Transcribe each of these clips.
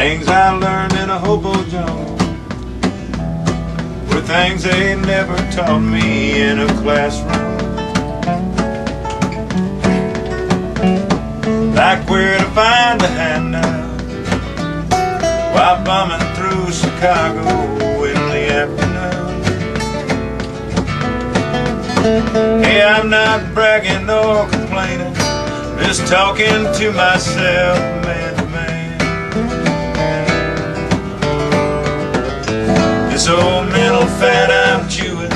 Things I learned in a hobo jungle were things they never taught me in a classroom. Like where to find a handout while bumming through Chicago in the afternoon. Hey, I'm not bragging or complaining, just talking to myself man to man. This old mental fat I'm chewing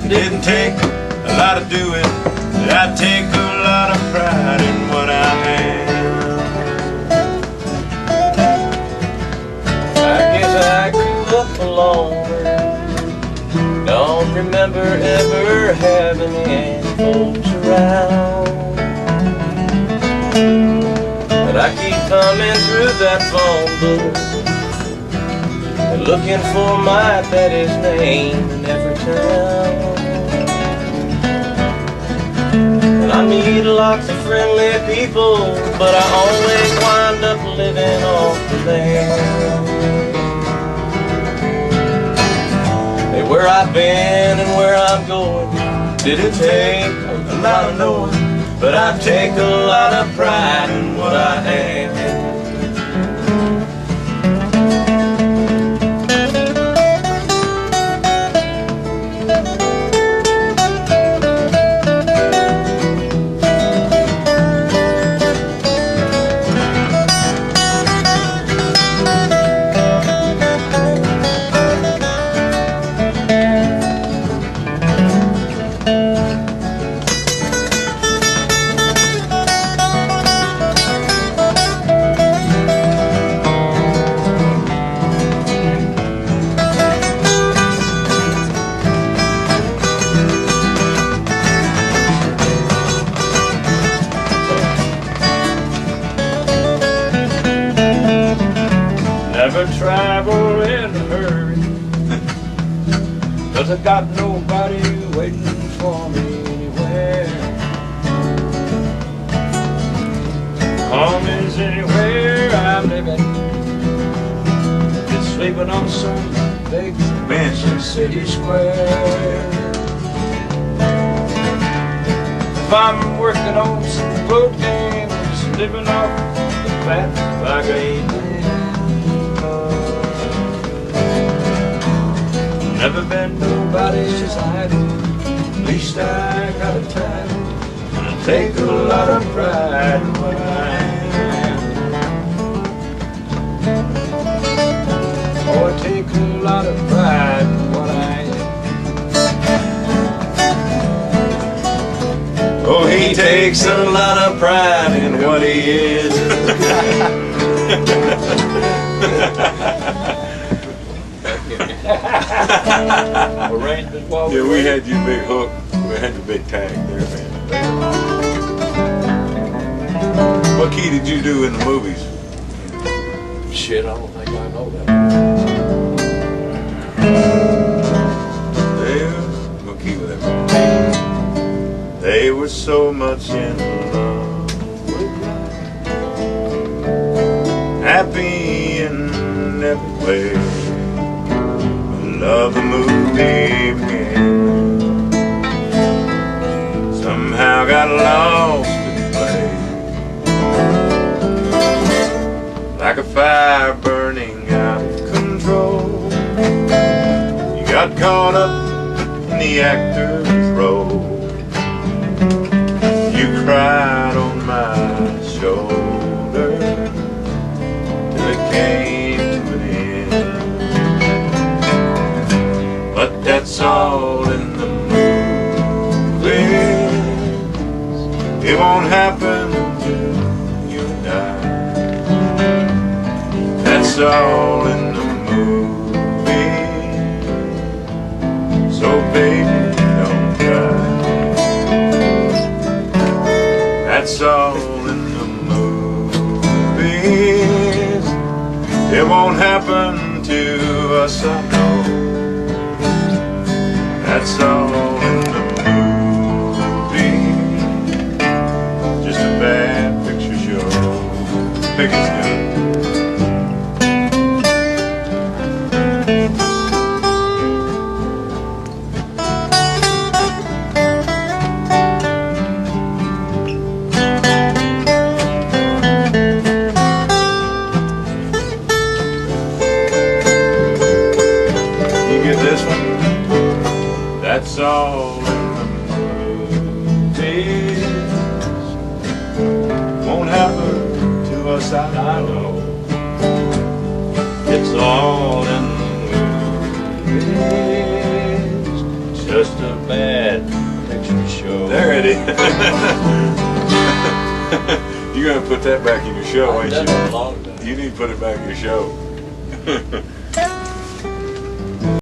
didn't take a lot of doing, but I take a lot of pride in what I am. I guess I grew up alone, don't remember ever having any folks around. But I keep thumbing through that phone book and looking for my daddy's name in every town. And I meet lots of friendly people, but I always wind up living off the land. Hey, where I've been and where I'm going didn't take a lot of knowing, but I take a lot of pride in what I am. Never travel in a hurry, 'cause I got nobody waiting for me anywhere. Home is anywhere I'm living, it's sleeping on some big bench in City Square. If I'm working on some road games, living off the fat like I eat. Never been nobody's idol, at least I got a title, and I take a lot of pride in what I am. Oh, I take a lot of pride in what I am. Oh, he takes a lot of pride in what he is. Arrangement while Yeah, we had your big hook. We had your big tag there, man. What key did you do in the movies? Shit, I don't think I know that. What key was that? They were so much in love with life, happy in every way. Love the movie began. Somehow got lost in play, like a fire burning out of control. You got caught up in the actor's role. You cried on my shoulder till it came to an end. But that's all in the movies. It won't happen till you die. That's all in the movies. So baby, don't cry. That's all in the movies. It won't happen to us, I know. That's all in the movie. Just a bad picture show. Pick it good. get this one? That's all in the movies. Won't happen to us, I know. It's all in the movies. It's just a bad picture show. There it is. You're gonna put that back in your show, I've ain't done you? it a long time. You need to put it back in your show.